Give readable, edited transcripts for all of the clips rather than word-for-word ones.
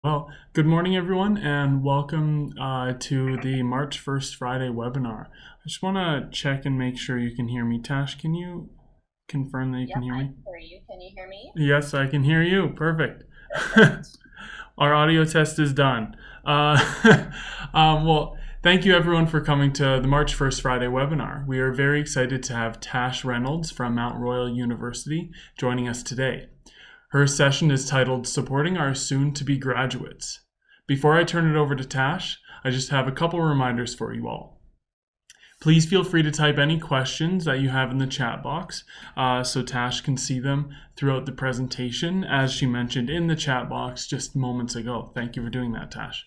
Well, good morning, everyone, and welcome to the March 1st Friday webinar. I just want to check and make sure you can hear me. Tash, can you confirm that you can Yep, hear I me? can hear you. Can you hear me? Yes, I can hear you. Perfect. Perfect. Our audio test is done. Well, thank you, everyone, for coming to the March 1st Friday webinar. We are very excited to have Tash Reynolds from Mount Royal University joining us today. Her session is titled Supporting Our Soon-to-Be Graduates. Before I turn it over to Tash, I just have a couple reminders for you all. Please feel free to type any questions that you have in the chat box so Tash can see them throughout the presentation, as she mentioned in the chat box just moments ago. Thank you for doing that, Tash.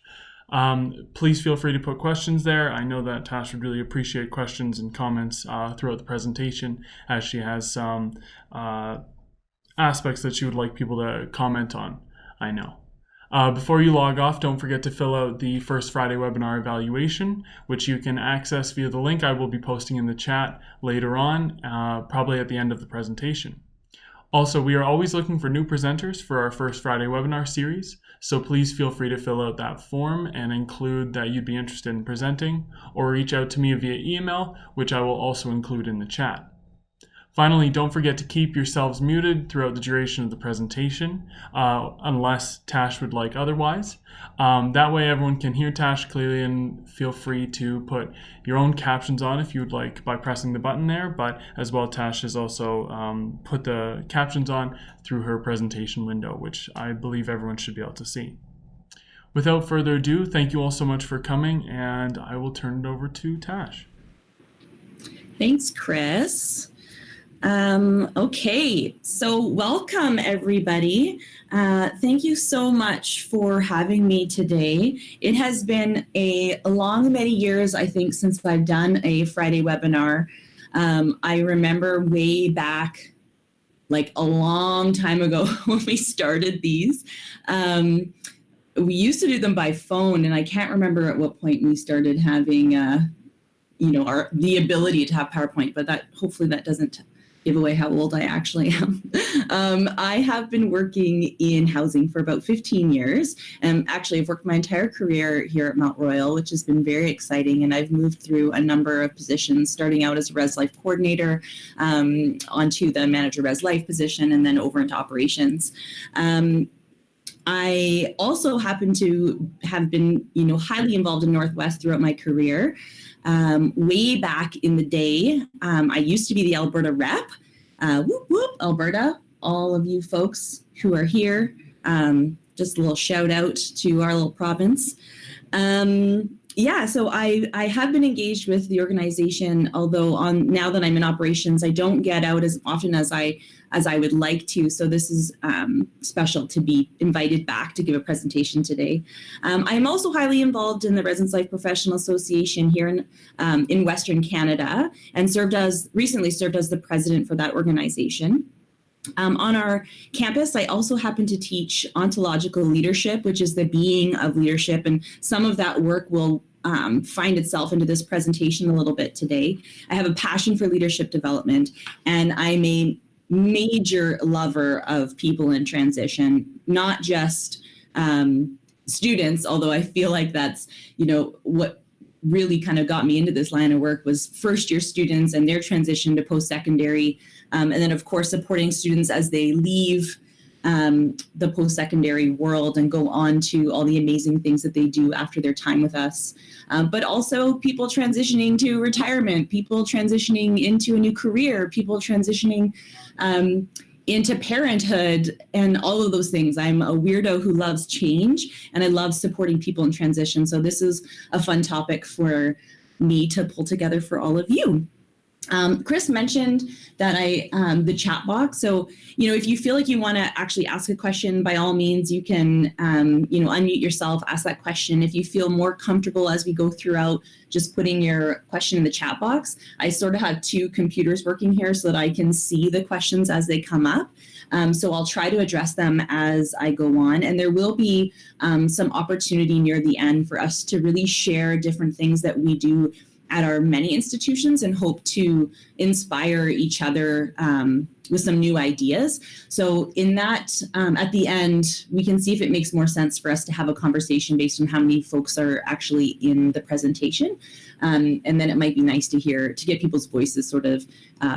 Please feel free to put questions there. I know that Tash would really appreciate questions and comments throughout the presentation, as she has some aspects that you would like people to comment on, I know. Before you log off, don't forget to fill out the First Friday webinar evaluation, which you can access via the link I will be posting in the chat later on, probably at the end of the presentation. Also, we are always looking for new presenters for our First Friday webinar series, so please feel free to fill out that form and include that you'd be interested in presenting, or reach out to me via email, which I will also include in the chat. Finally, don't forget to keep yourselves muted throughout the duration of the presentation, unless Tash would like otherwise. That way everyone can hear Tash clearly, and feel free to put your own captions on if you would like by pressing the button there, but as well Tash has also put the captions on through her presentation window, which I believe everyone should be able to see. Without further ado, thank you all so much for coming, and I will turn it over to Tash. Thanks, Chris. Okay, so welcome everybody. Thank you so much for having me today. It has been a long many years, I think, since I've done a Friday webinar. I remember way back, like a long time ago when we started these. We used to do them by phone, and I can't remember at what point we started having the ability to have PowerPoint, but that hopefully that doesn't give away how old I actually am. I have been working in housing for about 15 years. And actually, I've worked my entire career here at Mount Royal, which has been very exciting. And I've moved through a number of positions, starting out as a Res Life coordinator, onto the manager Res Life position, and then over into operations. I also happen to have been, highly involved in Northwest throughout my career. Way back in the day, I used to be the Alberta rep. Whoop, whoop, Alberta, all of you folks who are here. Just a little shout out to our little province. So I have been engaged with the organization, although now that I'm in operations, I don't get out as often as I would like to. So this is special to be invited back to give a presentation today. I am also highly involved in the Residence Life Professional Association here in Western Canada, and recently served as the president for that organization. On our campus, I also happen to teach ontological leadership, which is the being of leadership, and some of that work will find itself into this presentation a little bit today. I have a passion for leadership development, and I'm a major lover of people in transition, not just students, although I feel like that's, what really kind of got me into this line of work was first year students and their transition to post-secondary. And then of course, supporting students as they leave the post-secondary world and go on to all the amazing things that they do after their time with us. But also people transitioning to retirement, people transitioning into a new career, people transitioning into parenthood, and all of those things. I'm a weirdo who loves change, and I love supporting people in transition. So this is a fun topic for me to pull together for all of you. Chris mentioned that the chat box. So, if you feel like you want to actually ask a question, by all means, you can, unmute yourself, ask that question. If you feel more comfortable as we go throughout just putting your question in the chat box, I sort of have two computers working here so that I can see the questions as they come up. So I'll try to address them as I go on. And there will be some opportunity near the end for us to really share different things that we do at our many institutions and hope to inspire each other new ideas. So in that, at the end, we can see if it makes more sense for us to have a conversation based on how many folks are actually in the presentation. And then it might be nice to get people's voices sort of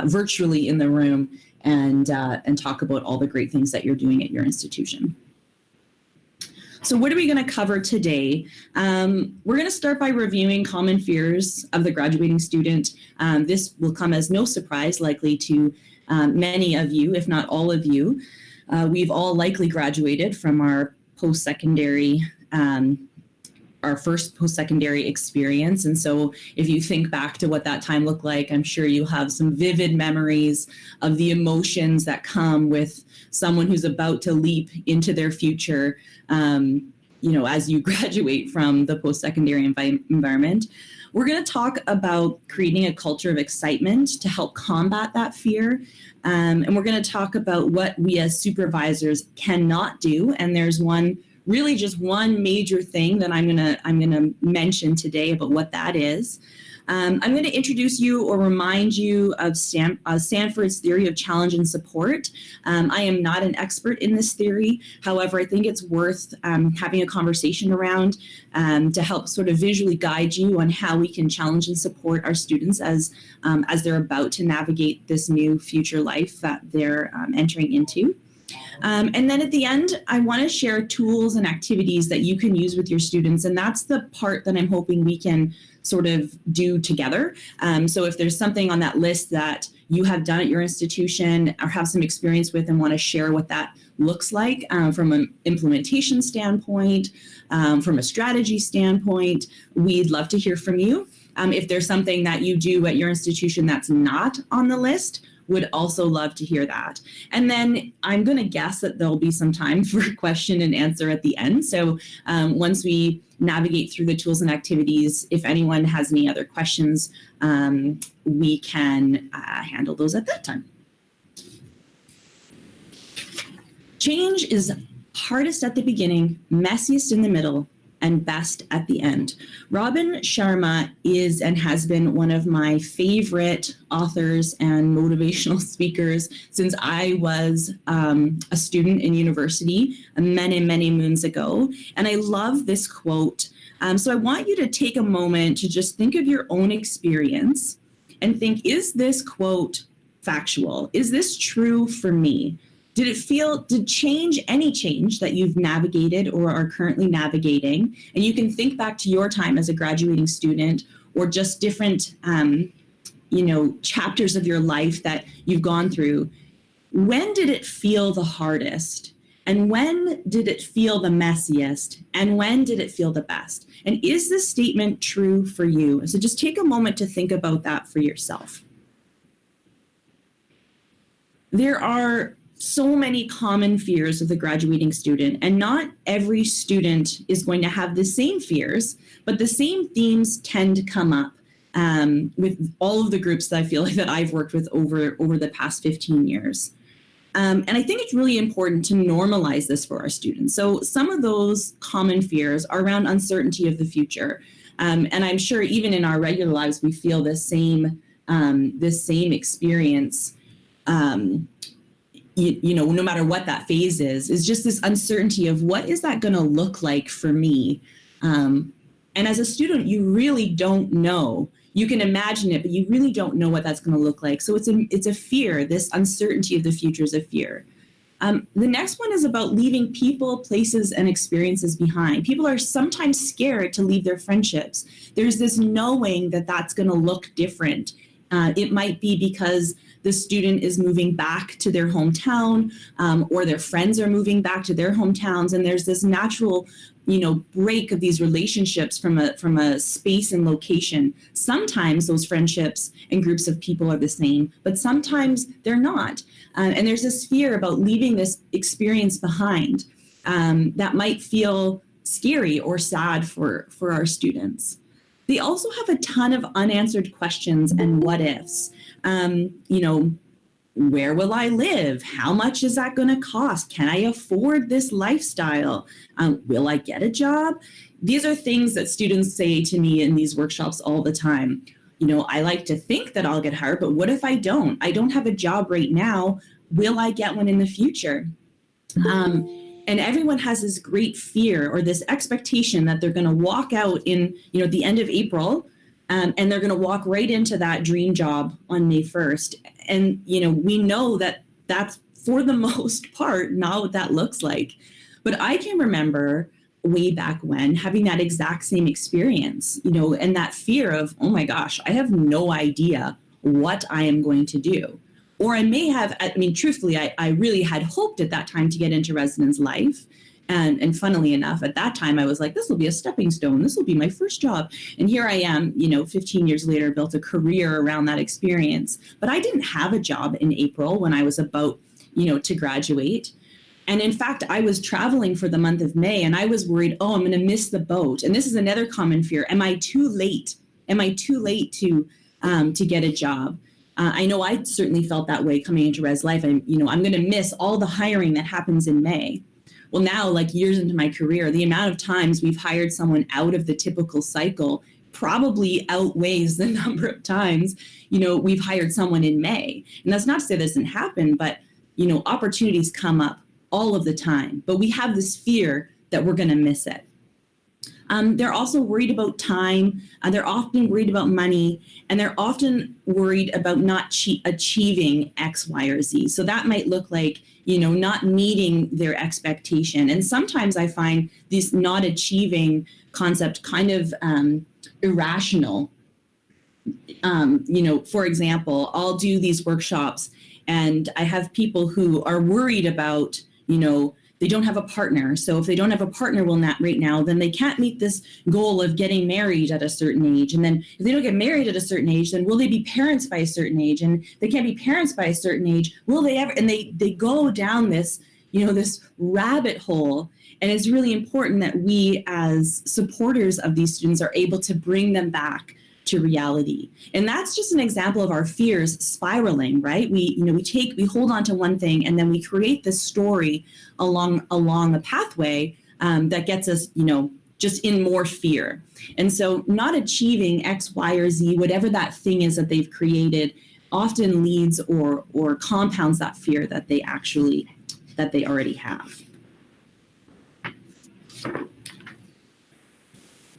virtually in the room and talk about all the great things that you're doing at your institution. So what are we going to cover today? We're going to start by reviewing common fears of the graduating student. This will come as no surprise, likely to many of you, if not all of you. We've all likely graduated from our post-secondary, our first post-secondary experience. And so if you think back to what that time looked like, I'm sure you'll have some vivid memories of the emotions that come with someone who's about to leap into their future, as you graduate from the post-secondary environment. We're going to talk about creating a culture of excitement to help combat that fear. And we're going to talk about what we as supervisors cannot do. And there's just one major thing that I'm gonna mention today about what that is. I'm going to introduce you or remind you of Sanford's theory of challenge and support. I am not an expert in this theory. However, I think it's worth having a conversation around to help sort of visually guide you on how we can challenge and support our students as they're about to navigate this new future life that they're entering into. And then at the end, I want to share tools and activities that you can use with your students. And that's the part that I'm hoping we can sort of do together. So if there's something on that list that you have done at your institution or have some experience with and want to share what that looks like from an implementation standpoint, from a strategy standpoint, we'd love to hear from you. If there's something that you do at your institution that's not on the list, would also love to hear that. And then I'm going to guess that there'll be some time for question and answer at the end. So once we navigate through the tools and activities, if anyone has any other questions, we can handle those at that time. Change is hardest at the beginning, messiest in the middle, and best at the end. Robin Sharma is and has been one of my favorite authors and motivational speakers since I was a student in university many, many moons ago. And I love this quote. So I want you to take a moment to just think of your own experience and think, is this quote factual? Is this true for me? Did any change that you've navigated or are currently navigating, and you can think back to your time as a graduating student or just different, chapters of your life that you've gone through, when did it feel the hardest? And when did it feel the messiest? And when did it feel the best? And is this statement true for you? So just take a moment to think about that for yourself. There are so many common fears of the graduating student, and not every student is going to have the same fears, but the same themes tend to come up with all of the groups that I feel like that I've worked with over the past 15 years. And I think it's really important to normalize this for our students. So some of those common fears are around uncertainty of the future. And I'm sure even in our regular lives, we feel this same experience. No matter what that phase is just this uncertainty of what is that going to look like for me? And as a student, you really don't know. You can imagine it, but you really don't know what that's going to look like. So it's a fear. This uncertainty of the future is a fear. The next one is about leaving people, places, and experiences behind. People are sometimes scared to leave their friendships. There's this knowing that that's going to look different. It might be because the student is moving back to their hometown, or their friends are moving back to their hometowns, and there's this natural, break of these relationships from a space and location. Sometimes those friendships and groups of people are the same, but sometimes they're not. And there's this fear about leaving this experience behind that might feel scary or sad for our students. They also have a ton of unanswered questions and what ifs. Where will I live? How much is that going to cost? Can I afford this lifestyle? Will I get a job? These are things that students say to me in these workshops all the time. I like to think that I'll get hired, but what if I don't? I don't have a job right now. will I get one in the future? And everyone has this great fear or this expectation that they're going to walk out in, at the end of April, and they're going to walk right into that dream job on May 1st. And, we know that that's for the most part not what that looks like. But I can remember way back when having that exact same experience, and that fear of, oh my gosh, I have no idea what I am going to do. Or I may have, truthfully, I really had hoped at that time to get into residence life. And funnily enough, at that time, I was like, this will be a stepping stone. This will be my first job. And here I am, 15 years later, built a career around that experience. But I didn't have a job in April when I was about, to graduate. And in fact, I was traveling for the month of May, and I was worried, oh, I'm going to miss the boat. And this is another common fear. Am I too late? Am I too late to get a job? I know I certainly felt that way coming into res life. I'm going to miss all the hiring that happens in May. Well, now, like years into my career, the amount of times we've hired someone out of the typical cycle probably outweighs the number of times, we've hired someone in May. And that's not to say this doesn't happen, but, opportunities come up all of the time. But we have this fear that we're going to miss it. They're also worried about time. They're often worried about money, and they're often worried about not achieving X, Y, or Z. So that might look like, not meeting their expectation. And sometimes I find this not achieving concept kind of irrational. For example, I'll do these workshops, and I have people who are worried about, they don't have a partner. So if they don't have a partner right now, then they can't meet this goal of getting married at a certain age. And then if they don't get married at a certain age, then will they be parents by a certain age? And they can't be parents by a certain age. Will they ever? And they go down this, this rabbit hole. And it's really important that we as supporters of these students are able to bring them back to reality. And that's just an example of our fears spiraling, right? We hold on to one thing, and then we create this story along a pathway that gets us, just in more fear. And so not achieving X, Y, or Z, whatever that thing is that they've created, often leads or compounds that fear that they already have.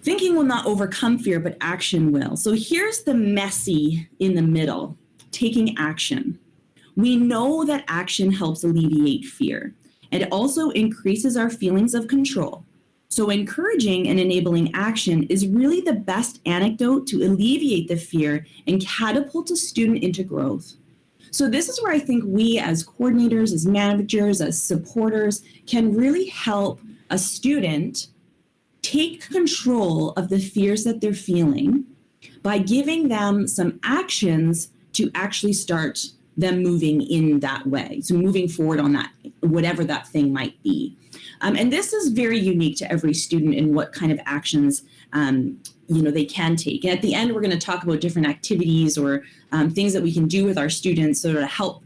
Thinking will not overcome fear, but action will. So here's the messy in the middle, taking action. We know that action helps alleviate fear. And it also increases our feelings of control. So encouraging and enabling action is really the best antidote to alleviate the fear and catapult a student into growth. So this is where I think we as coordinators, as managers, as supporters can really help a student take control of the fears that they're feeling by giving them some actions to actually start them moving in that way. So moving forward on that, whatever that thing might be. And this is very unique to every student in what kind of actions they can take. And at the end, we're going to talk about different activities or things that we can do with our students so to help,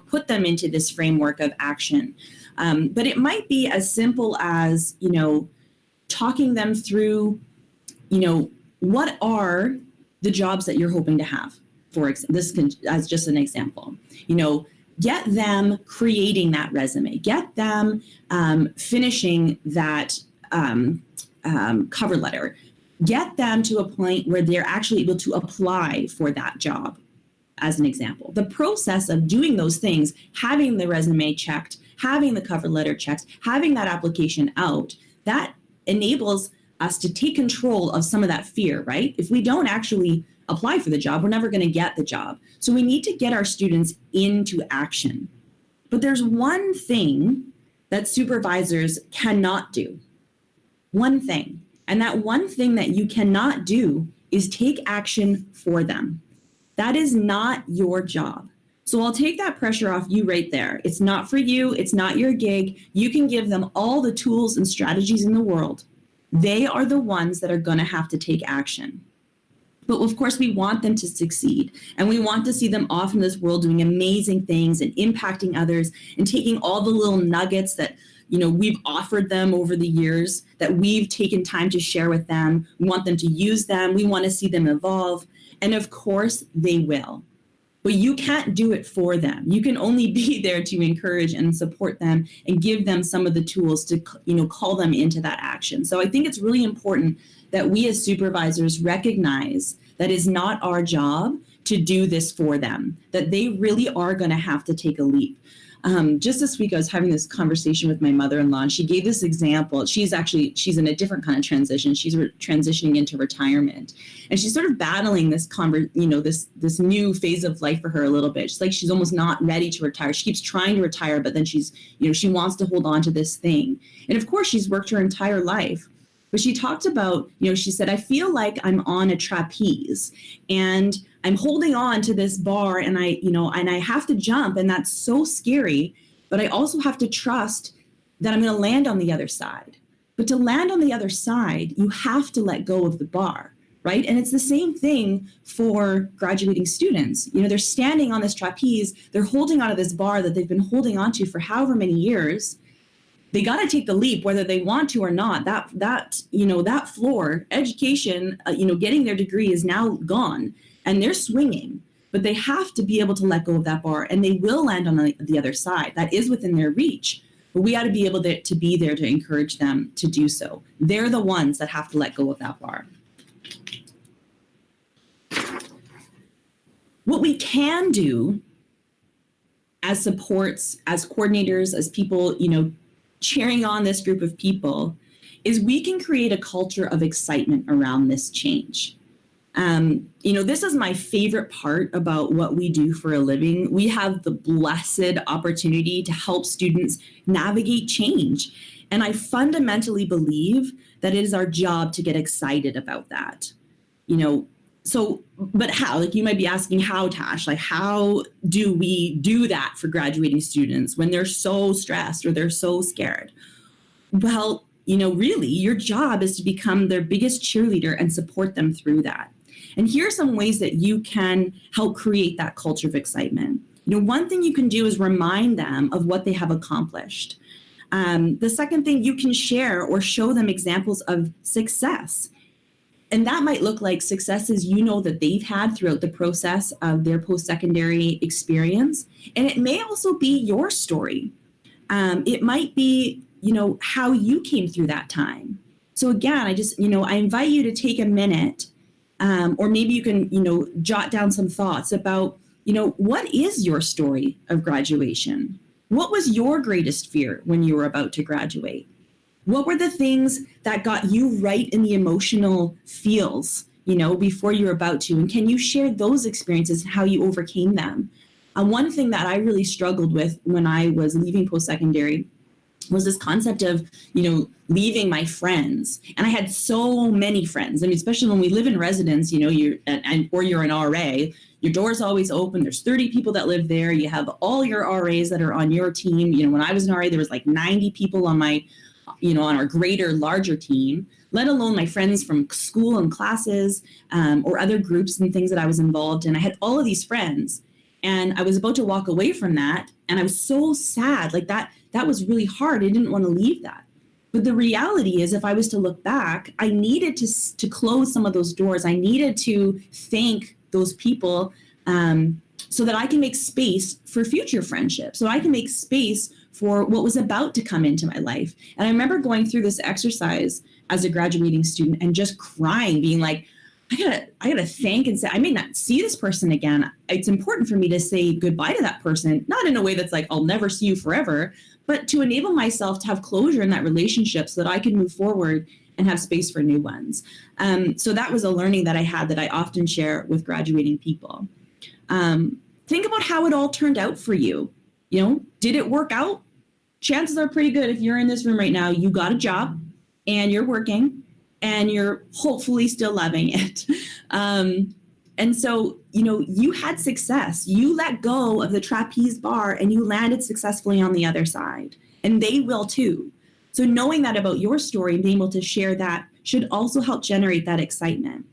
put them into this framework of action. But it might be as simple as, talking them through, what are the jobs that you're hoping to have? As just an example, get them creating that resume, get them finishing that cover letter, get them to a point where they're actually able to apply for that job, as an example. The process of doing those things, having the resume checked, having the cover letter checked, having that application out, that enables us to take control of some of that fear, right? If we don't actually apply for the job, we're never going to get the job. So we need to get our students into action. But there's one thing that supervisors cannot do. One thing. And that one thing that you cannot do is take action for them. That is not your job. So I'll take that pressure off you right there. It's not for you. It's not your gig. You can give them all the tools and strategies in the world. They are the ones that are going to have to take action. But of course, we want them to succeed. And we want to see them off in this world doing amazing things and impacting others and taking all the little nuggets that we've offered them over the years, that we've taken time to share with them. We want them to use them. We want to see them evolve. And of course, they will. but you can't do it for them. You can only be there to encourage and support them and give them some of the tools to, call them into that action. So I think it's really important that we as supervisors recognize that it's not our job to do this for them, that they really are going to have to take a leap. Just this week, I was having this conversation with my mother-in-law, and she gave this example. She's in a different kind of transition. She's transitioning into retirement, and she's sort of battling this this new phase of life for her a little bit. She's like, she's almost not ready to retire. She keeps trying to retire, but then she wants to hold on to this thing. And of course, she's worked her entire life. But she talked about, she said, I feel like I'm on a trapeze and I'm holding on to this bar and I have to jump, and that's so scary, but I also have to trust that I'm going to land on the other side. But to land on the other side, you have to let go of the bar, right? And it's the same thing for graduating students. They're standing on this trapeze, they're holding onto this bar that they've been holding onto for however many years. They got to take the leap, whether they want to or not. That floor, education, getting their degree is now gone, and they're swinging. But they have to be able to let go of that bar, and they will land on the other side. That is within their reach. But we got to be able to be there to encourage them to do so. They're the ones that have to let go of that bar. What we can do as supports, as coordinators, as people, cheering on this group of people, is we can create a culture of excitement around this change. This is my favorite part about what we do for a living. We have the blessed opportunity to help students navigate change. And I fundamentally believe that it is our job to get excited about that. But how? Like, you might be asking, how, Tash? Like, how do we do that for graduating students when they're so stressed or they're so scared? Well, really, your job is to become their biggest cheerleader and support them through that. And here are some ways that you can help create that culture of excitement. One thing you can do is remind them of what they have accomplished. The second thing, you can share or show them examples of success. And that might look like successes that they've had throughout the process of their post-secondary experience. And it may also be your story. It might be, how you came through that time. So again, I invite you to take a minute, or maybe you can, jot down some thoughts about, what is your story of graduation? What was your greatest fear when you were about to graduate? What were the things that got you right in the emotional feels, before you were about to? And can you share those experiences and how you overcame them? One thing that I really struggled with when I was leaving post-secondary was this concept of, leaving my friends. And I had so many friends. I mean, especially when we live in residence, you're an RA, your door's always open. There's 30 people that live there. You have all your RAs that are on your team. When I was an RA, there was like 90 people on on our larger team, let alone my friends from school and classes, or other groups and things that I was involved in. I had all of these friends, and I was about to walk away from that. And I was so sad. Like that was really hard. I didn't want to leave that. But the reality is, if I was to look back, I needed to close some of those doors. I needed to thank those people, so that I can make space for future friendships, so I can make space for what was about to come into my life. And I remember going through this exercise as a graduating student and just crying, being like, I gotta thank and say, I may not see this person again. It's important for me to say goodbye to that person, not in a way that's like, I'll never see you forever, but to enable myself to have closure in that relationship so that I can move forward and have space for new ones. So that was a learning that I had that I often share with graduating people. Think about how it all turned out for you. Did it work out? Chances are pretty good, if you're in this room right now, you got a job and you're working and you're hopefully still loving it. And so, you had success. You let go of the trapeze bar and you landed successfully on the other side, and they will too. So knowing that about your story and being able to share that should also help generate that excitement.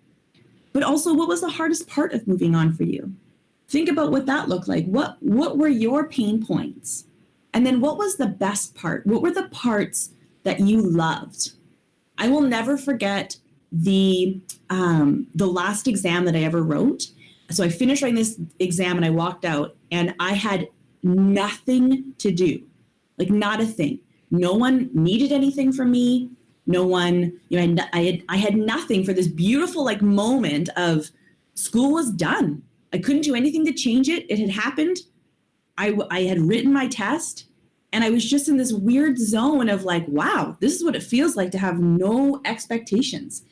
But also, what was the hardest part of moving on for you? Think about what that looked like. What were your pain points? And then what was the best part? What were the parts that you loved? I will never forget the last exam that I ever wrote. So I finished writing this exam and I walked out and I had nothing to do, like not a thing. No one needed anything from me. No one, I had nothing for this beautiful like moment of school was done. I couldn't do anything to change it. It had happened. I had written my test and I was just in this weird zone of like, wow, this is what it feels like to have no expectations.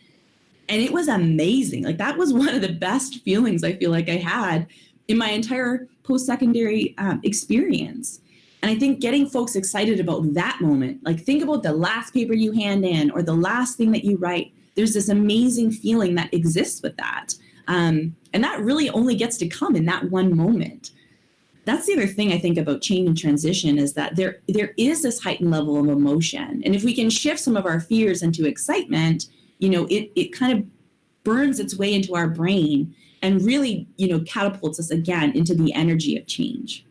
And it was amazing. Like that was one of the best feelings I feel like I had in my entire post-secondary experience. And I think getting folks excited about that moment, like think about the last paper you hand in or the last thing that you write. There's this amazing feeling that exists with that. And that really only gets to come in that one moment. That's the other thing I think about change and transition is that there is this heightened level of emotion. And if we can shift some of our fears into excitement, it kind of burns its way into our brain and really, catapults us again into the energy of change.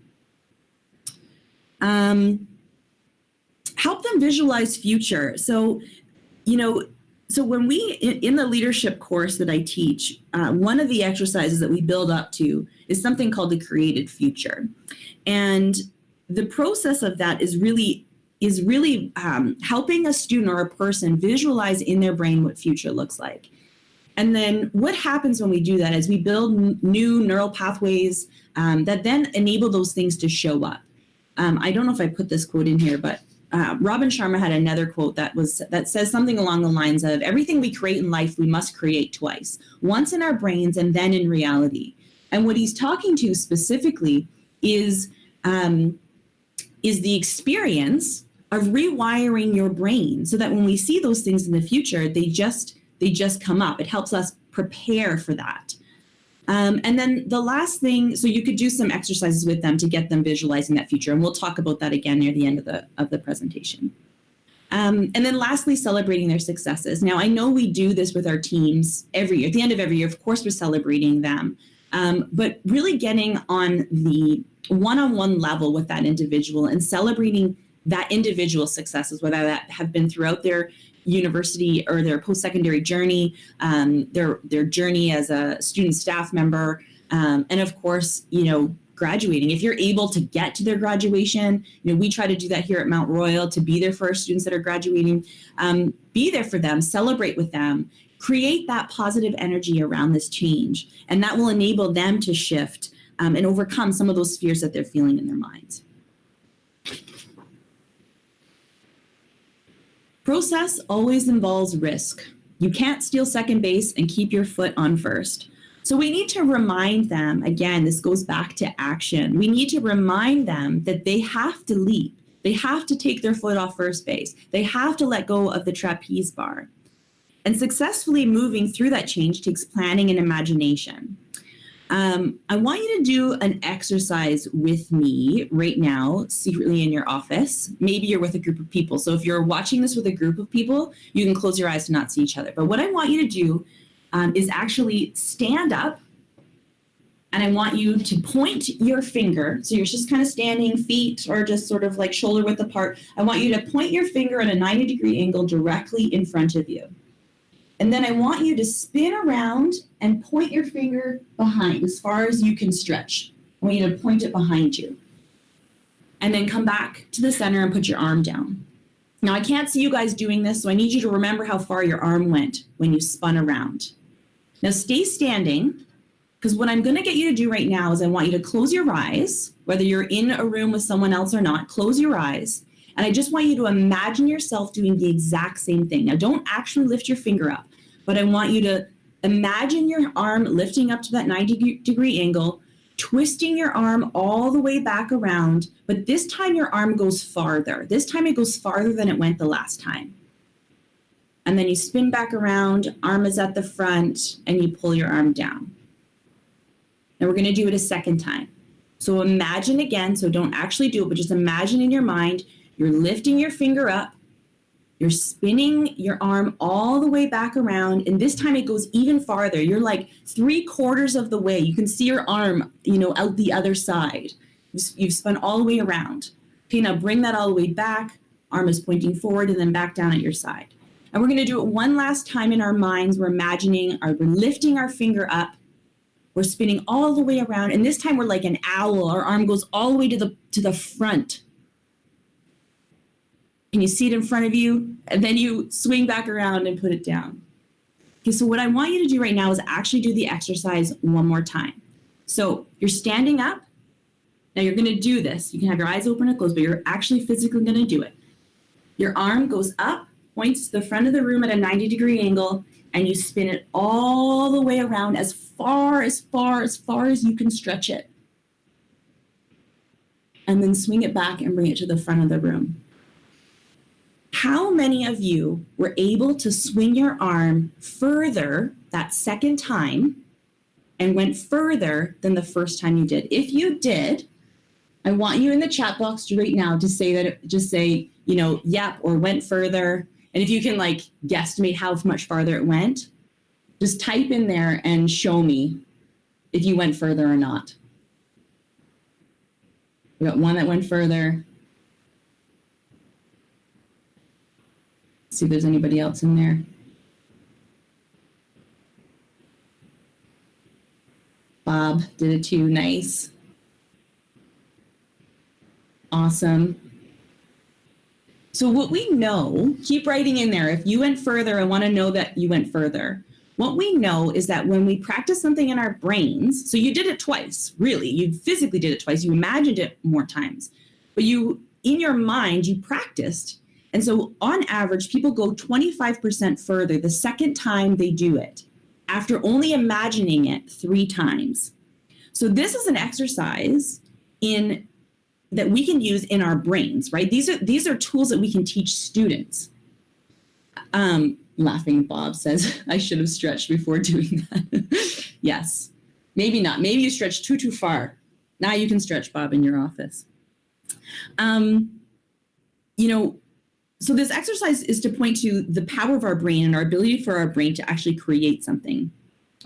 Help them visualize future. So when we, in the leadership course that I teach, one of the exercises that we build up to is something called the created future. And the process of that is really helping a student or a person visualize in their brain what future looks like. And then what happens when we do that is we build new neural pathways that then enable those things to show up. I don't know if I put this quote in here, but Robin Sharma had another quote that says something along the lines of, everything we create in life, we must create twice, once in our brains and then in reality. And what he's talking to specifically is the experience of rewiring your brain so that when we see those things in the future, they just come up. It helps us prepare for that. And then the last thing, so you could do some exercises with them to get them visualizing that future. And we'll talk about that again near the end of the presentation. And then lastly, celebrating their successes. Now, I know we do this with our teams every year. At the end of every year, of course, we're celebrating them. But really getting on the one-on-one level with that individual and celebrating that individual successes, whether that have been throughout their university or their post-secondary journey, their journey as a student staff member, and of course, graduating. If you're able to get to their graduation, we try to do that here at Mount Royal to be there for our students that are graduating, be there for them, celebrate with them, create that positive energy around this change. And that will enable them to shift and overcome some of those fears that they're feeling in their minds. Process always involves risk. You can't steal second base and keep your foot on first. So we need to remind them, again, this goes back to action. We need to remind them that they have to leap. They have to take their foot off first base. They have to let go of the trapeze bar. And successfully moving through that change takes planning and imagination. I want you to do an exercise with me right now, secretly in your office. Maybe you're with a group of people. So if you're watching this with a group of people, you can close your eyes to not see each other. But what I want you to do is actually stand up. And I want you to point your finger. So you're just kind of standing, feet or just sort of like shoulder width apart. I want you to point your finger at a 90-degree angle directly in front of you. And then I want you to spin around and point your finger behind as far as you can stretch. I want you to point it behind you. And then come back to the center and put your arm down. Now I can't see you guys doing this, so I need you to remember how far your arm went when you spun around. Now stay standing, because what I'm gonna get you to do right now is I want you to close your eyes, whether you're in a room with someone else or not, close your eyes. And I just want you to imagine yourself doing the exact same thing. Now don't actually lift your finger up, but I want you to imagine your arm lifting up to that 90-degree angle, twisting your arm all the way back around, but this time your arm goes farther. This time it goes farther than it went the last time. And then you spin back around, arm is at the front, and you pull your arm down. Now we're gonna do it a second time. So imagine again, so don't actually do it, but just imagine in your mind, you're lifting your finger up, you're spinning your arm all the way back around, and this time it goes even farther. You're like 3/4 of the way. You can see your arm, out the other side. You've spun all the way around. Okay, now bring that all the way back. Arm is pointing forward and then back down at your side. And we're gonna do it one last time in our minds. We're imagining, we're lifting our finger up. We're spinning all the way around. And this time we're like an owl. Our arm goes all the way to the front. Can you see it in front of you? And then you swing back around and put it down. Okay, so what I want you to do right now is actually do the exercise one more time. So you're standing up. Now you're going to do this. You can have your eyes open or closed, but you're actually physically going to do it. Your arm goes up, points to the front of the room at a 90-degree angle, and you spin it all the way around as far as you can stretch it. And then swing it back and bring it to the front of the room. How many of you were able to swing your arm further that second time and went further than the first time you did? If you did, I want you in the chat box right now to say that, just say, yep, or went further. And if you can like guesstimate how much farther it went, just type in there and show me if you went further or not. We got one that went further. See if there's anybody else in there. Bob did it too. Nice. Awesome. So what we know, keep writing in there. If you went further, I want to know that you went further. What we know is that when we practice something in our brains, so you did it twice, really, you physically did it twice, you imagined it more times, but you, in your mind, you practiced. And so on average, people go 25% further the second time they do it, after only imagining it 3 times. So this is an exercise that we can use in our brains, right? These are tools that we can teach students. Laughing Bob says, I should have stretched before doing that. Yes, maybe not. Maybe you stretched too far. Now you can stretch, Bob, in your office. So this exercise is to point to the power of our brain and our ability for our brain to actually create something.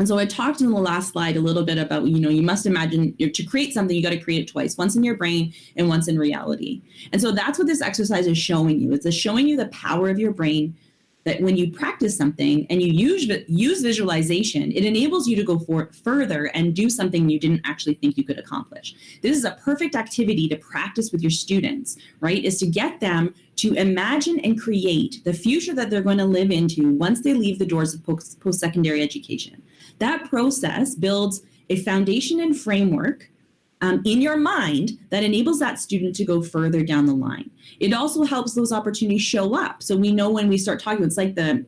And so I talked in the last slide a little bit about, you must imagine to create something, you got to create it twice, once in your brain and once in reality. And so that's what this exercise is showing you. It's showing you the power of your brain, that when you practice something and you use visualization, it enables you to go further and do something you didn't actually think you could accomplish. This is a perfect activity to practice with your students, right? Is to get them to imagine and create the future that they're going to live into once they leave the doors of post-secondary education. That process builds a foundation and framework in your mind that enables that student to go further down the line. It also helps those opportunities show up. So we know when we start talking, it's like I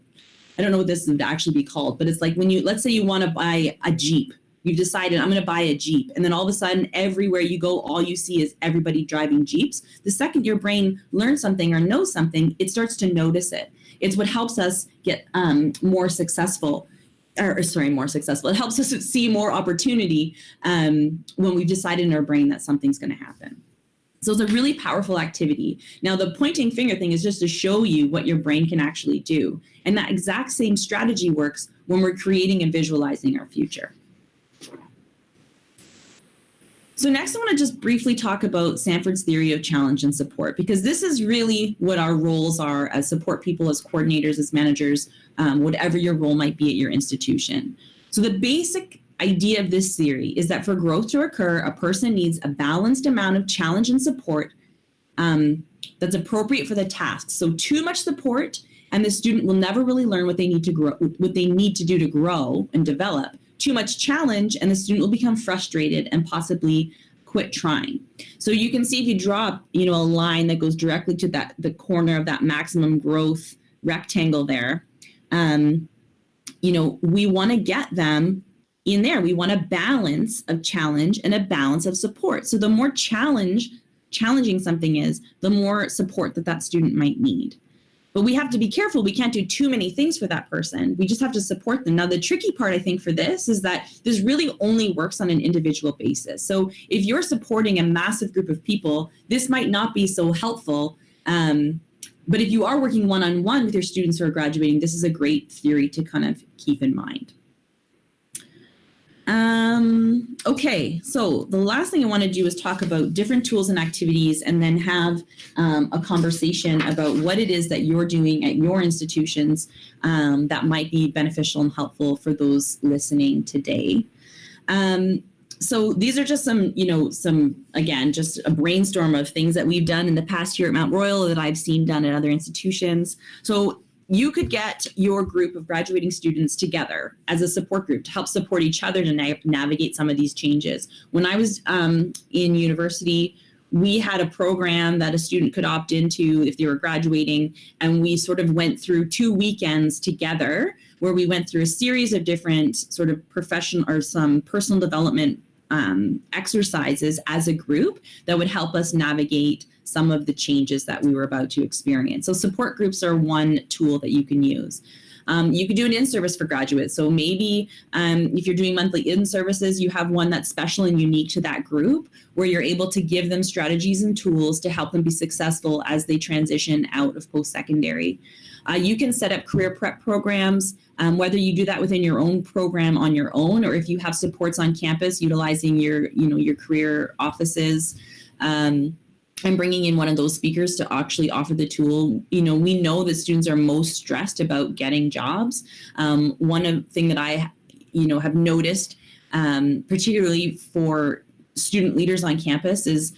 don't know what this would actually be called, but it's like when let's say you want to buy a Jeep. You've decided, I'm going to buy a Jeep. And then all of a sudden, everywhere you go, all you see is everybody driving Jeeps. The second your brain learns something or knows something, it starts to notice it. It's what helps us get more successful. It helps us see more opportunity when we've decided in our brain that something's going to happen. So it's a really powerful activity. Now, the pointing finger thing is just to show you what your brain can actually do. And that exact same strategy works when we're creating and visualizing our future. So next, I want to just briefly talk about Sanford's theory of challenge and support, because this is really what our roles are as support people, as coordinators, as managers, whatever your role might be at your institution. So the basic idea of this theory is that for growth to occur, a person needs a balanced amount of challenge and support that's appropriate for the task. So too much support, and the student will never really learn what they need to grow, what they need to do to grow and develop. Too much challenge, and the student will become frustrated and possibly quit trying. So you can see if you draw, a line that goes directly to the corner of that maximum growth rectangle there. We want to get them in there. We want a balance of challenge and a balance of support. So the more challenging something is, the more support that student might need. But we have to be careful. We can't do too many things for that person. We just have to support them. Now, the tricky part, I think, for this is that this really only works on an individual basis. So if you're supporting a massive group of people, this might not be so helpful. But if you are working one-on-one with your students who are graduating, this is a great theory to kind of keep in mind. Okay, so the last thing I want to do is talk about different tools and activities, and then have a conversation about what it is that you're doing at your institutions that might be beneficial and helpful for those listening today. So these are just some, again, just a brainstorm of things that we've done in the past year at Mount Royal that I've seen done at other institutions. So you could get your group of graduating students together as a support group to help support each other to navigate some of these changes. When I was in university, we had a program that a student could opt into if they were graduating, and we sort of went through 2 weekends together where we went through a series of different sort of professional or some personal development exercises as a group that would help us navigate some of the changes that we were about to experience. So support groups are one tool that you can use. You could do an in-service for graduates. So maybe if you're doing monthly in-services, you have one that's special and unique to that group where you're able to give them strategies and tools to help them be successful as they transition out of post-secondary. You can set up career prep programs, whether you do that within your own program on your own, or if you have supports on campus utilizing your career offices, and bringing in one of those speakers to actually offer the tool. We know that students are most stressed about getting jobs. One thing that I, have noticed, particularly for student leaders on campus, is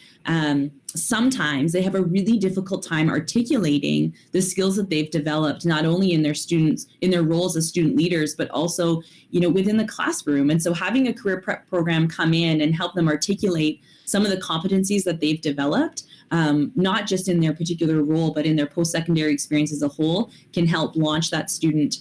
sometimes they have a really difficult time articulating the skills that they've developed, not only in their roles as student leaders, but also, within the classroom. And so having a career prep program come in and help them articulate some of the competencies that they've developed, not just in their particular role, but in their post-secondary experience as a whole, can help launch that student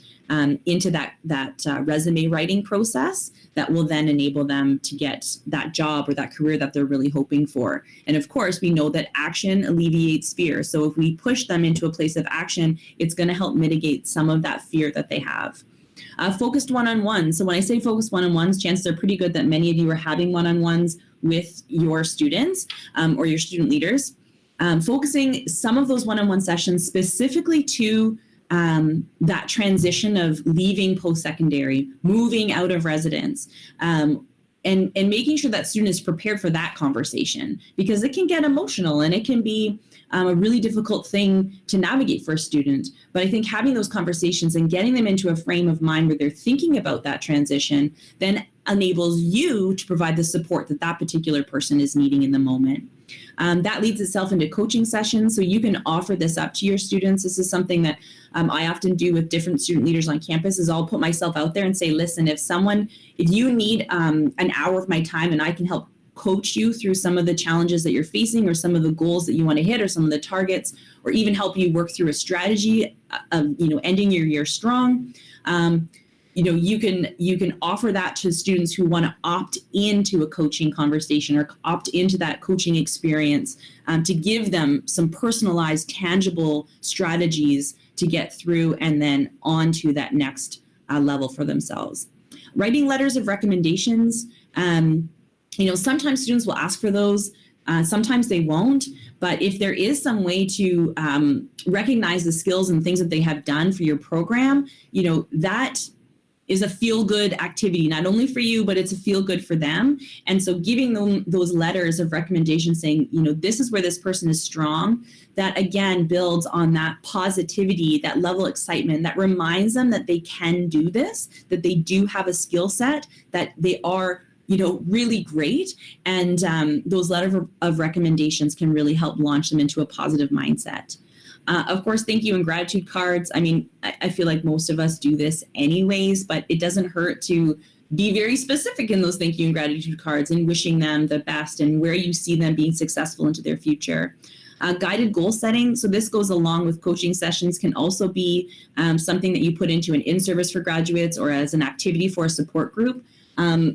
into that resume writing process that will then enable them to get that job or that career that they're really hoping for. And of course, we know that action alleviates fear. So if we push them into a place of action, it's going to help mitigate some of that fear that they have. Focused one-on-ones. So when I say focused one-on-ones, chances are pretty good that many of you are having one-on-ones with your students or your student leaders. Focusing some of those one-on-one sessions specifically to that transition of leaving post-secondary, moving out of residence, and making sure that student is prepared for that conversation, because it can get emotional and it can be a really difficult thing to navigate for a student. But I think having those conversations and getting them into a frame of mind where they're thinking about that transition then enables you to provide the support that that particular person is needing in the moment. That leads itself into coaching sessions. So you can offer this up to your students. This is something that I often do with different student leaders on campus, is I'll put myself out there and say, listen, if you need an hour of my time and I can help coach you through some of the challenges that you're facing or some of the goals that you want to hit or some of the targets, or even help you work through a strategy of, ending your year strong, you can offer that to students who want to opt into a coaching conversation or opt into that coaching experience, to give them some personalized, tangible strategies to get through and then on to that next level for themselves. Writing letters of recommendations. Sometimes students will ask for those. Sometimes they won't. But if there is some way to recognize the skills and things that they have done for your program, that is a feel-good activity, not only for you, but it's a feel-good for them. And so giving them those letters of recommendation saying, this is where this person is strong, that again builds on that positivity, that level of excitement, that reminds them that they can do this, that they do have a skill set, that they are really great. And those letters of recommendations can really help launch them into a positive mindset. Of course, thank you and gratitude cards. I mean, I feel like most of us do this anyways, but it doesn't hurt to be very specific in those thank you and gratitude cards and wishing them the best and where you see them being successful into their future. Guided goal setting. So this goes along with coaching sessions, can also be something that you put into an in-service for graduates or as an activity for a support group.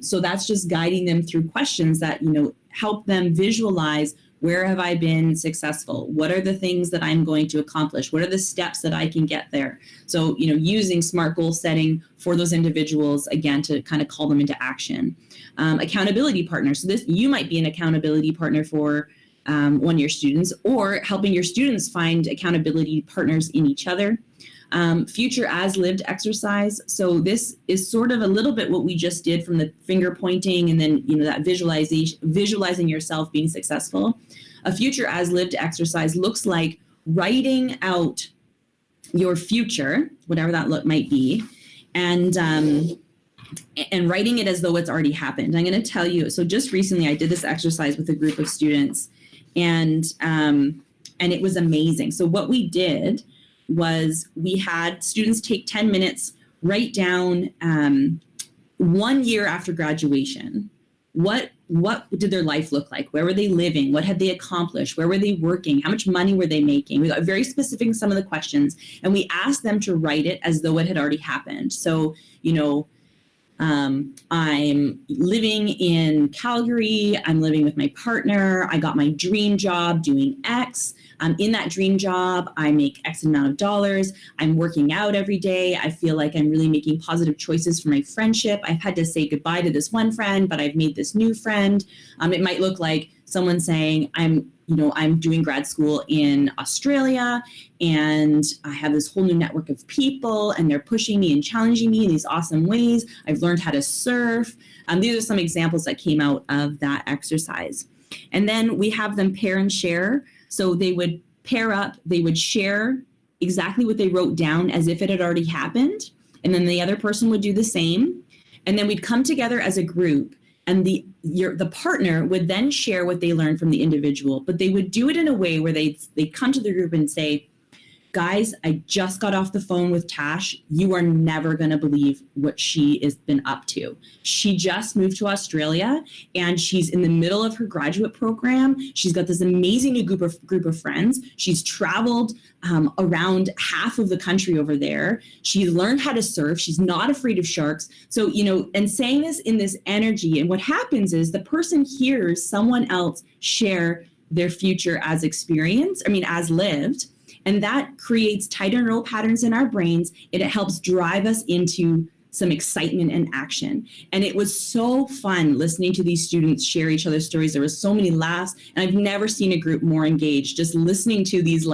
So that's just guiding them through questions that, help them visualize, where have I been successful? What are the things that I'm going to accomplish? What are the steps that I can get there? So, using SMART goal setting for those individuals, again, to kind of call them into action. Accountability partners. So you might be an accountability partner for one of your students, or helping your students find accountability partners in each other. Future as lived exercise. So this is sort of a little bit what we just did from the finger pointing and then, that visualizing yourself being successful. A future as lived exercise looks like writing out your future, whatever that might be, and and writing it as though it's already happened. I'm going to tell you. So just recently, I did this exercise with a group of students, and it was amazing. So what we did was we had students take 10 minutes, write down 1 year after graduation. What did their life look like? Where were they living? What had they accomplished? Where were they working? How much money were they making? We got very specific in some of the questions, and we asked them to write it as though it had already happened. So, I'm living in Calgary. I'm living with my partner. I got my dream job doing X. In that dream job, I make X amount of dollars. I'm working out every day. I feel like I'm really making positive choices for my friendship. I've had to say goodbye to this one friend, but I've made this new friend. It might look like someone saying, I'm doing grad school in Australia, and I have this whole new network of people, and they're pushing me and challenging me in these awesome ways. I've learned how to surf. These are some examples that came out of that exercise. And then we have them pair and share. So they would pair up, they would share exactly what they wrote down as if it had already happened. And then the other person would do the same. And then we'd come together as a group, and the partner would then share what they learned from the individual, but they would do it in a way where they'd come to the group and say, guys, I just got off the phone with Tash. You are never going to believe what she has been up to. She just moved to Australia, and she's in the middle of her graduate program. She's got this amazing new group of friends. She's traveled around half of the country over there. She learned how to surf. She's not afraid of sharks. So, and saying this in this energy, and what happens is the person hears someone else share their future as lived. And that creates tighter neural patterns in our brains. It helps drive us into some excitement and action. And it was so fun listening to these students share each other's stories. There were so many laughs, and I've never seen a group more engaged, just listening to these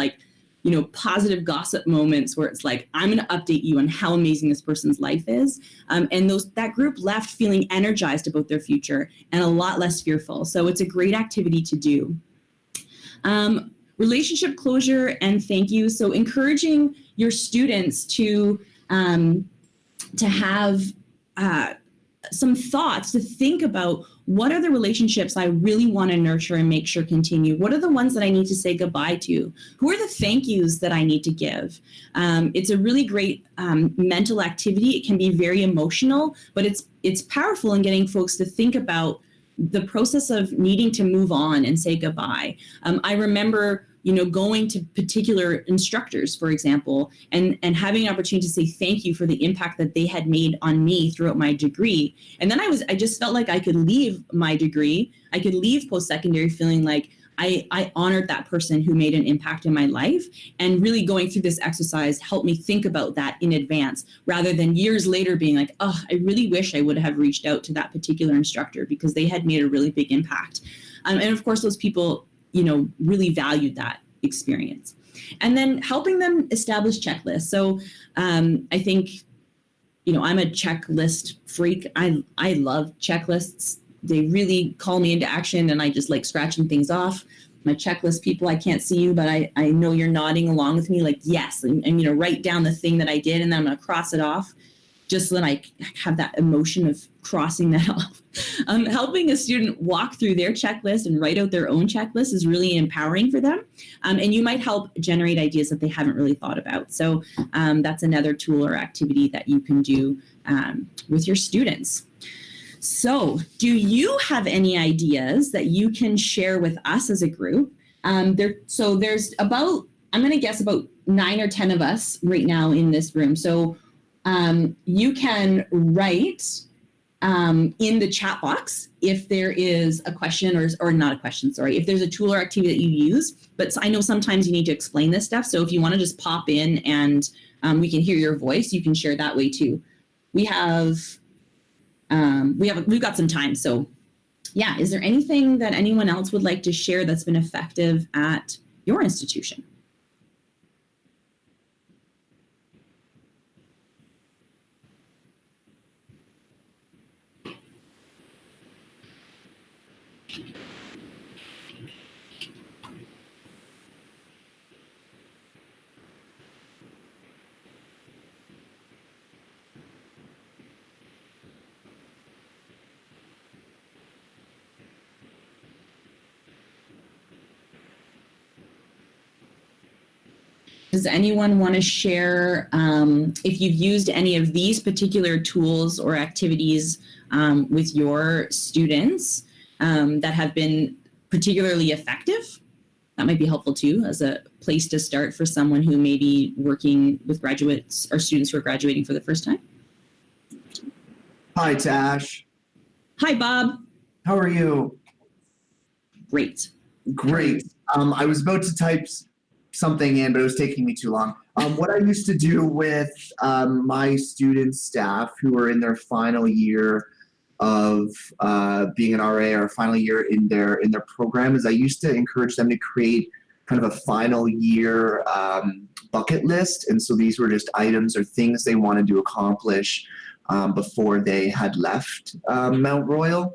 positive gossip moments where it's like, I'm going to update you on how amazing this person's life is. And that group left feeling energized about their future and a lot less fearful. So it's a great activity to do. Relationship closure and thank you. So encouraging your students to have some thoughts, to think about what are the relationships I really want to nurture and make sure continue? What are the ones that I need to say goodbye to? Who are the thank yous that I need to give? It's a really great mental activity. It can be very emotional, but it's powerful in getting folks to think about the process of needing to move on and say goodbye. I remember going to particular instructors, for example, and having an opportunity to say thank you for the impact that they had made on me throughout my degree. And then I just felt like I could leave my degree. I could leave post-secondary feeling like I honored that person who made an impact in my life, and really going through this exercise helped me think about that in advance rather than years later being like, oh, I really wish I would have reached out to that particular instructor because they had made a really big impact. And of course, those people, really valued that experience. And then helping them establish checklists. So I think, I'm a checklist freak. I love checklists. They really call me into action, and I just like scratching things off. My checklist people, I can't see you, but I know you're nodding along with me like, yes, and write down the thing that I did, and then I'm going to cross it off just so that I have that emotion of crossing that off. Helping a student walk through their checklist and write out their own checklist is really empowering for them. And you might help generate ideas that they haven't really thought about. So that's another tool or activity that you can do with your students. So do you have any ideas that you can share with us as a group? So there's about, I'm going to guess about 9 or 10 of us right now in this room. So you can write in the chat box if there is a question or not a question, sorry, if there's a tool or activity that you use. But I know sometimes you need to explain this stuff. So if you want to just pop in and we can hear your voice, you can share that way too. We've got some time. So yeah, is there anything that anyone else would like to share that's been effective at your institution? Does anyone want to share if you've used any of these particular tools or activities with your students that have been particularly effective? That might be helpful too as a place to start for someone who may be working with graduates or students who are graduating for the first time. Hi, Tash. Hi, Bob. How are you? Great. Great. I was about to type something in, but it was taking me too long. What I used to do with my student staff who are in their final year of being an RA or final year in their program is I used to encourage them to create kind of a final year bucket list. And so these were just items or things they wanted to accomplish before they had left Mount Royal.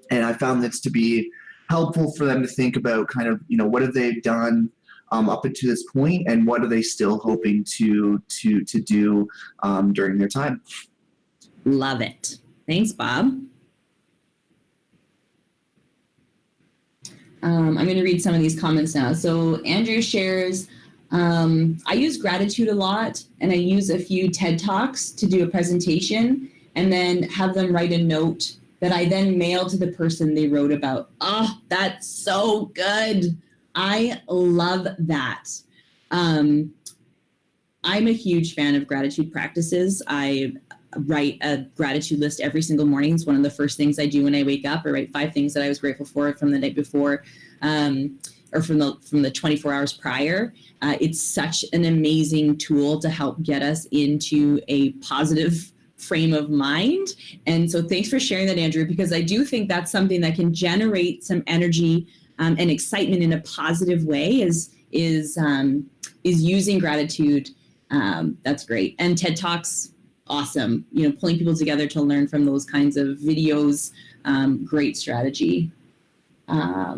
And I found this to be helpful for them to think about kind of, what have they done up until this point and what are they still hoping to do during their time. Love it. Thanks, Bob. I'm going to read some of these comments now. So Andrew shares, I use gratitude a lot and I use a few TED Talks to do a presentation and then have them write a note that I then mail to the person they wrote about. Oh, that's so good. I love that. I'm a huge fan of gratitude practices. I write a gratitude list every single morning. It's one of the first things I do when I wake up. I write 5 things that I was grateful for from the night before, or from the 24 hours prior. It's such an amazing tool to help get us into a positive frame of mind. And so thanks for sharing that, Andrew, because I do think that's something that can generate some energy and excitement in a positive way is using gratitude. That's great. And TED Talks, awesome. Pulling people together to learn from those kinds of videos, great strategy.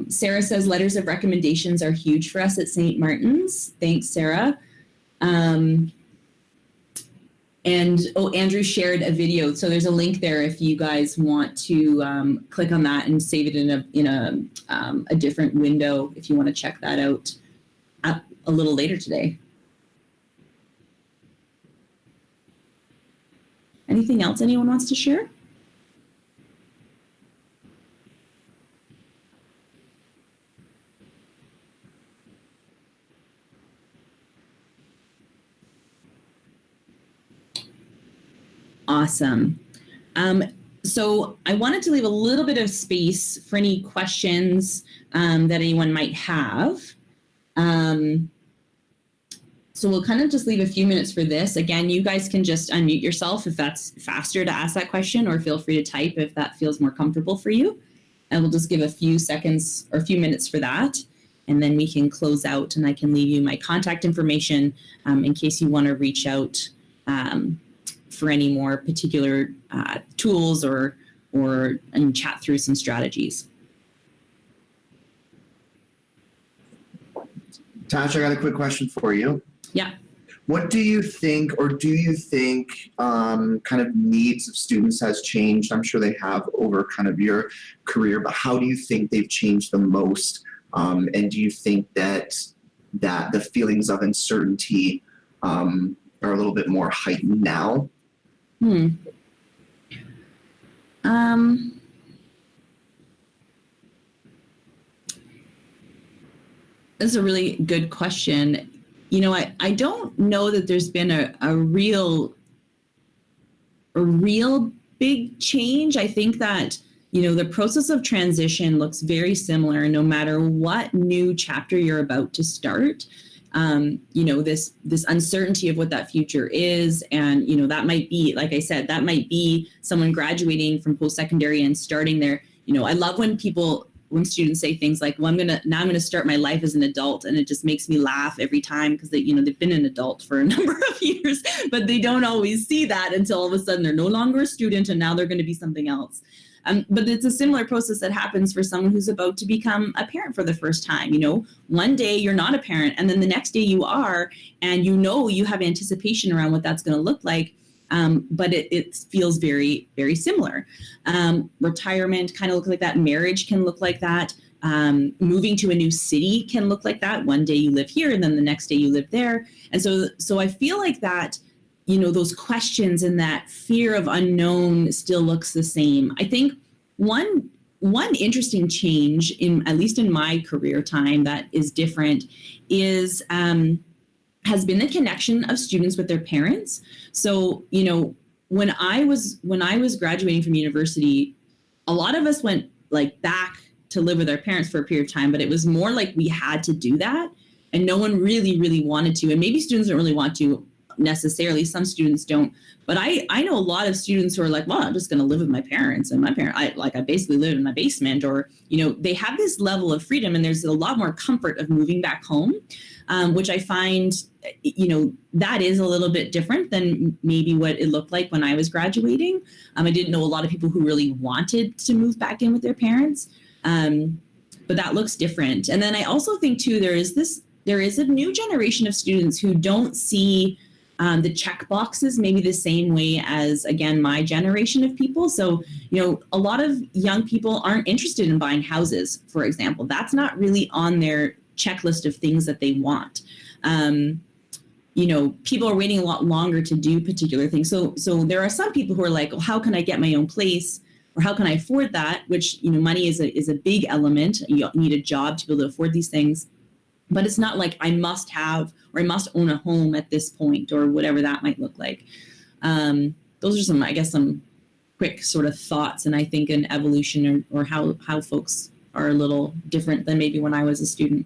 Sarah says letters of recommendations are huge for us at St. Martin's. Thanks, Sarah. Andrew shared a video. So there's a link there if you guys want to click on that and save it in a different window if you want to check that out a little later today. Anything else anyone wants to share? Awesome. So I wanted to leave a little bit of space for any questions that anyone might have. So we'll kind of just leave a few minutes for this. Again, you guys can just unmute yourself if that's faster to ask that question, or feel free to type if that feels more comfortable for you. And we'll just give a few seconds or a few minutes for that. And then we can close out and I can leave you my contact information in case you want to reach out for any more particular tools or and chat through some strategies. Tash, I got a quick question for you. Yeah. What do you think, or do you think kind of needs of students has changed? I'm sure they have over kind of your career, but how do you think they've changed the most? And do you think that the feelings of uncertainty are a little bit more heightened now? That's a really good question. I don't know that there's been a real big change. I think that, the process of transition looks very similar no matter what new chapter you're about to start. This uncertainty of what that future is. And, that might be, like I said, that might be someone graduating from post-secondary and starting their, I love when students say things like, well, I'm going to start my life as an adult. And it just makes me laugh every time because they've been an adult for a number of years, but they don't always see that until all of a sudden they're no longer a student and now they're going to be something else. But it's a similar process that happens for someone who's about to become a parent for the first time. One day you're not a parent and then the next day you are, and you have anticipation around what that's going to look like. But it feels very, very similar. Retirement kind of looks like that. Marriage can look like that. moving to a new city can look like that. One day you live here and then the next day you live there. And so I feel like that, those questions and that fear of unknown still looks the same. I think one interesting change at least in my career time that is different is has been the connection of students with their parents. So, when I was graduating from university, a lot of us went back to live with our parents for a period of time, but it was more like we had to do that and no one really, really wanted to. And maybe students don't really want to necessarily. Some students don't, but I know a lot of students who are like, well, I'm just going to live with my parents, and I basically live in my basement, or, they have this level of freedom and there's a lot more comfort of moving back home, which I find, that is a little bit different than maybe what it looked like when I was graduating. I didn't know a lot of people who really wanted to move back in with their parents. But that looks different. And then I also think too, there is a new generation of students who don't see the check boxes maybe the same way as, again, my generation of people. So, a lot of young people aren't interested in buying houses, for example. That's not really on their checklist of things that they want. People are waiting a lot longer to do particular things. So there are some people who are like, well, how can I get my own place? Or how can I afford that? Which, money is a big element. You need a job to be able to afford these things. But it's not like I must have or I must own a home at this point or whatever that might look like. Those are some quick sort of thoughts. And I think an evolution or how folks are a little different than maybe when I was a student.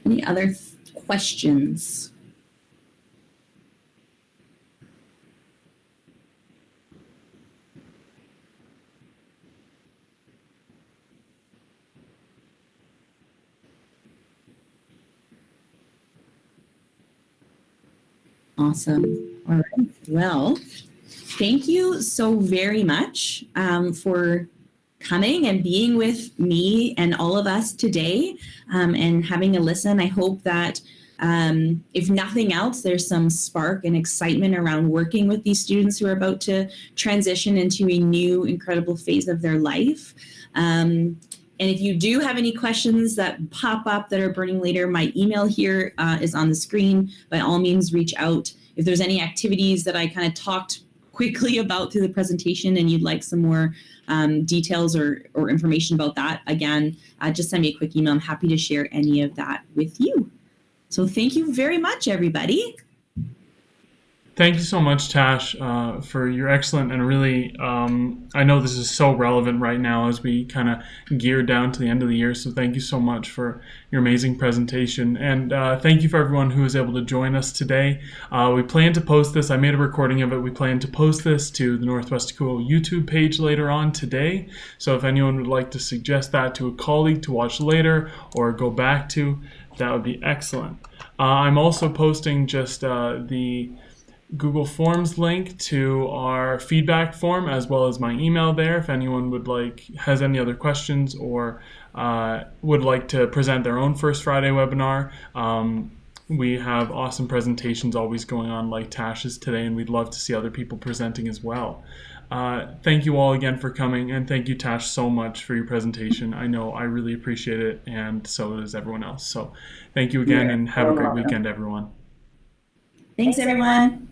Any other questions? Awesome. All right. Well, thank you so very much for coming and being with me and all of us today and having a listen. I hope that if nothing else, there's some spark and excitement around working with these students who are about to transition into a new incredible phase of their life. And if you do have any questions that pop up that are burning later, my email here is on the screen. By all means, reach out. If there's any activities that I kind of talked quickly about through the presentation and you'd like some more details or information about that, again, just send me a quick email. I'm happy to share any of that with you. So thank you very much, everybody. Thank you so much, Tash, for your excellent and really, I know this is so relevant right now as we kind of gear down to the end of the year. So thank you so much for your amazing presentation. And thank you for everyone who was able to join us today. We plan to post this. I made a recording of it. We plan to post this to the Northwest ACUHO YouTube page later on today. So if anyone would like to suggest that to a colleague to watch later or go back to, that would be excellent. I'm also posting just the Google Forms link to our feedback form as well as my email there if anyone has any other questions or would like to present their own First Friday webinar. We have awesome presentations always going on like Tash's today, and we'd love to see other people presenting as well. Thank you all again for coming, and thank you, Tash, so much for your presentation. I know I really appreciate it, and so does everyone else. So thank you again, and have a great weekend, everyone. Thanks, everyone.